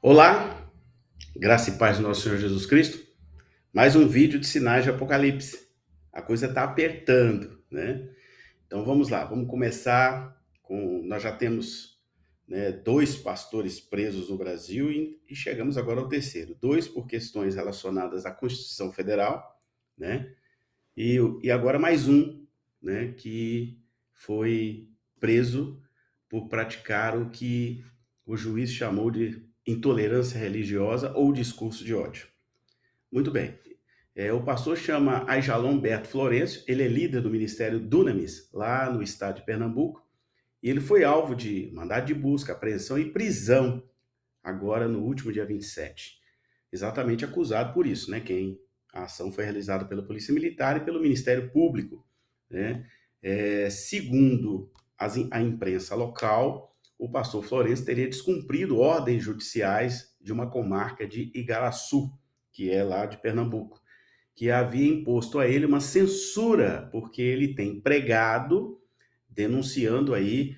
Olá, graça e paz do nosso Senhor Jesus Cristo. Mais um vídeo de sinais de Apocalipse. A coisa está apertando, né? Então vamos lá, vamos começar com. Nós já temos, né, dois pastores presos no Brasil e chegamos agora ao terceiro. Dois por questões relacionadas à Constituição Federal, né? E agora mais um, né, que foi preso por praticar o que o juiz chamou de intolerância religiosa ou discurso de ódio. Muito bem. O pastor chama Aijalon Berto Florencio, ele é líder do Ministério Dunamis, lá no estado de Pernambuco, e ele foi alvo de mandado de busca, apreensão e prisão, agora no último dia 27. Exatamente acusado por isso, né? A ação foi realizada pela Polícia Militar e pelo Ministério Público, né? Segundo a imprensa local, o pastor Florencio teria descumprido ordens judiciais de uma comarca de Igaraçu, que é lá de Pernambuco, que havia imposto a ele uma censura, porque ele tem pregado, denunciando aí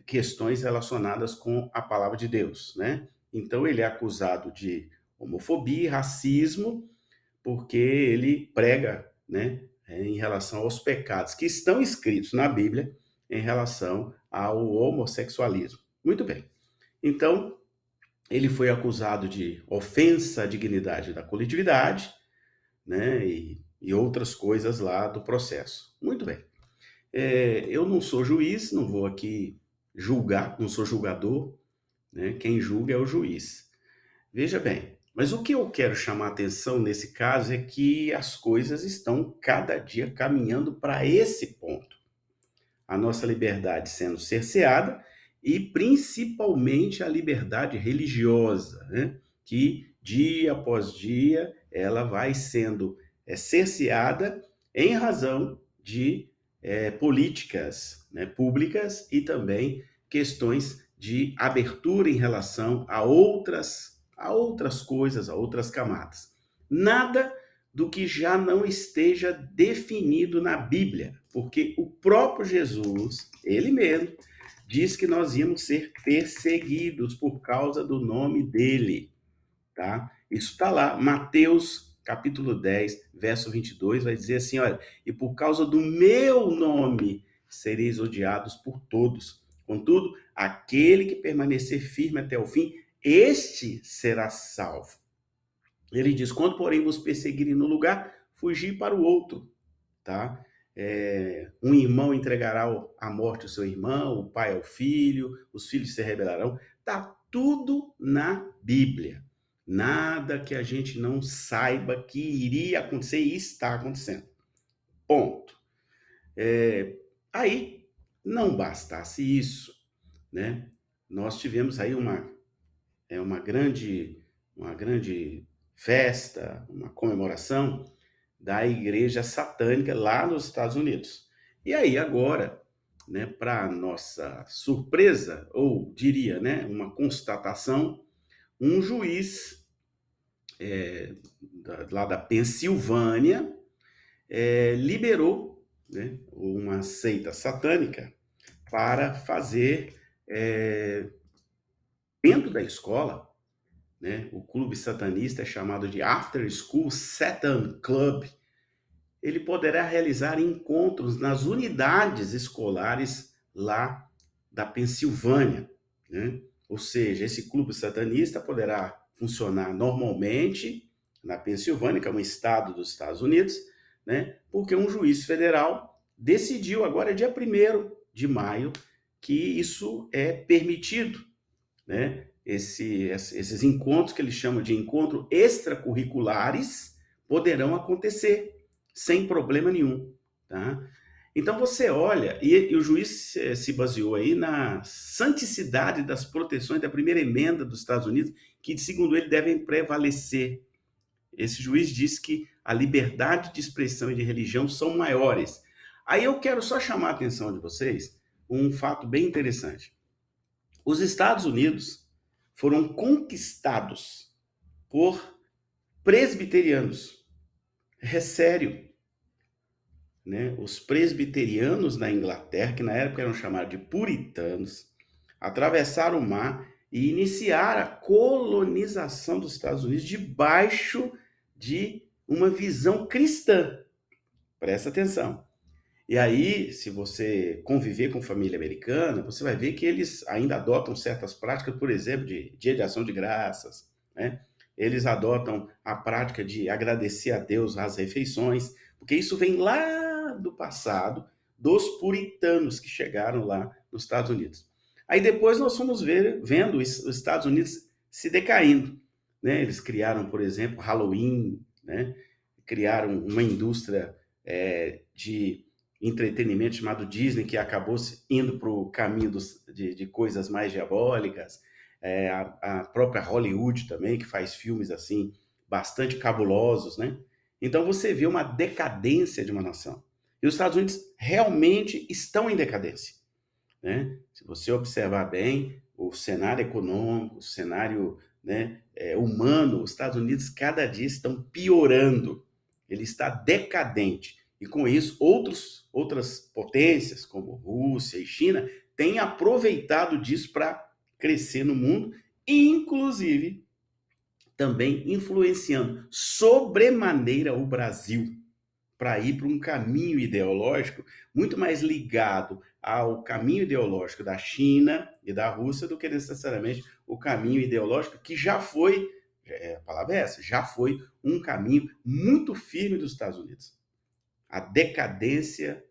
questões relacionadas com a palavra de Deus, né? Então ele é acusado de homofobia e racismo, porque ele prega, né, em relação aos pecados que estão escritos na Bíblia em relação ao homossexualismo. Muito bem. Então, ele foi acusado de ofensa à dignidade da coletividade, né, e outras coisas lá do processo. Muito bem. Eu não sou juiz, não vou aqui julgar, não sou julgador, né? Quem julga é o juiz. Veja bem, mas o que eu quero chamar a atenção nesse caso é que as coisas estão cada dia caminhando para esse ponto. A nossa liberdade sendo cerceada e principalmente a liberdade religiosa, né? Que dia após dia ela vai sendo cerceada em razão de políticas, né, públicas e também questões de abertura em relação a outras coisas, a outras camadas. Nada do que já não esteja definido na Bíblia, porque o próprio Jesus, ele mesmo, diz que nós íamos ser perseguidos por causa do nome dele, tá? Isso está lá, Mateus capítulo 10, verso 22, vai dizer assim, olha, e por causa do meu nome sereis odiados por todos. Contudo, aquele que permanecer firme até o fim, este será salvo. Ele diz: quando, porém, vos perseguirem no lugar, fugi para o outro, tá? Um irmão entregará à morte o seu irmão, o pai ao filho, os filhos se rebelarão. Tá tudo na Bíblia. Nada que a gente não saiba que iria acontecer e está acontecendo. Ponto. Aí, não bastasse isso, né? Nós tivemos aí uma grande festa, uma comemoração da igreja satânica lá nos Estados Unidos. E aí agora, né, para nossa surpresa, ou diria, né, uma constatação, um juiz lá da Pensilvânia liberou, né, uma seita satânica para fazer dentro da escola, né, o clube satanista é chamado de After School Satan Club. Ele poderá realizar encontros nas unidades escolares lá da Pensilvânia, né? Ou seja, esse clube satanista poderá funcionar normalmente na Pensilvânia, que é um estado dos Estados Unidos, né? Porque um juiz federal decidiu agora, dia 1º de maio, que isso é permitido, né? Esses encontros que eles chamam de encontros extracurriculares poderão acontecer sem problema nenhum, tá? Então você olha, e o juiz se baseou aí na santicidade das proteções da primeira emenda dos Estados Unidos, que segundo ele devem prevalecer. Esse juiz disse que a liberdade de expressão e de religião são maiores. Aí eu quero só chamar a atenção de vocês um fato bem interessante. Os Estados Unidos foram conquistados por presbiterianos. É sério, né? Os presbiterianos na Inglaterra, que na época eram chamados de puritanos, atravessaram o mar e iniciar a colonização dos Estados Unidos debaixo de uma visão cristã. Presta atenção. E aí, se você conviver com família americana, você vai ver que eles ainda adotam certas práticas, por exemplo, de Dia de Ação de Graças, né? Eles adotam a prática de agradecer a Deus as refeições, porque isso vem lá do passado, dos puritanos que chegaram lá nos Estados Unidos. Aí depois nós fomos vendo os Estados Unidos se decaindo, né? Eles criaram, por exemplo, Halloween, né? Criaram uma indústria de entretenimento chamado Disney, que acabou indo para o caminho de coisas mais diabólicas, a própria Hollywood também, que faz filmes assim, bastante cabulosos, né? Então você vê uma decadência de uma nação. E os Estados Unidos realmente estão em decadência, né? Se você observar bem o cenário econômico, o cenário, né, humano, os Estados Unidos cada dia estão piorando. Ele está decadente. E com isso, outras potências, como Rússia e China, têm aproveitado disso para crescer no mundo, inclusive também influenciando sobremaneira o Brasil para ir para um caminho ideológico muito mais ligado ao caminho ideológico da China e da Rússia do que necessariamente o caminho ideológico que já foi, a palavra é essa, já foi um caminho muito firme dos Estados Unidos. A decadência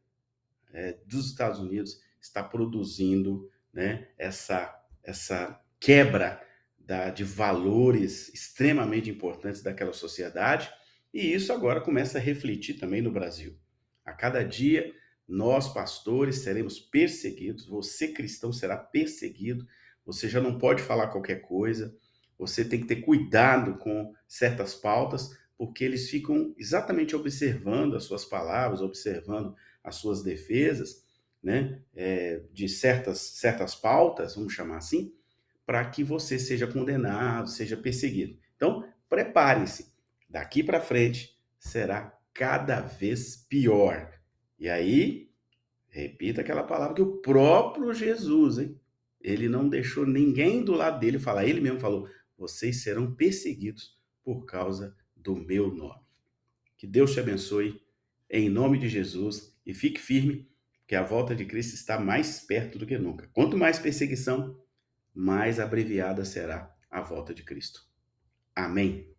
dos Estados Unidos está produzindo, né, essa quebra de valores extremamente importantes daquela sociedade, e isso agora começa a refletir também no Brasil. A cada dia, nós pastores seremos perseguidos, você cristão será perseguido, você já não pode falar qualquer coisa, você tem que ter cuidado com certas pautas, porque eles ficam exatamente observando as suas palavras, observando as suas defesas, né, de certas pautas, vamos chamar assim, para que você seja condenado, seja perseguido. Então, preparem-se. Daqui para frente será cada vez pior. E aí, repita aquela palavra que o próprio Jesus, hein? Ele não deixou ninguém do lado dele falar, ele mesmo falou: vocês serão perseguidos por causa do meu nome. Que Deus te abençoe, em nome de Jesus, e fique firme, que a volta de Cristo está mais perto do que nunca. Quanto mais perseguição, mais abreviada será a volta de Cristo. Amém.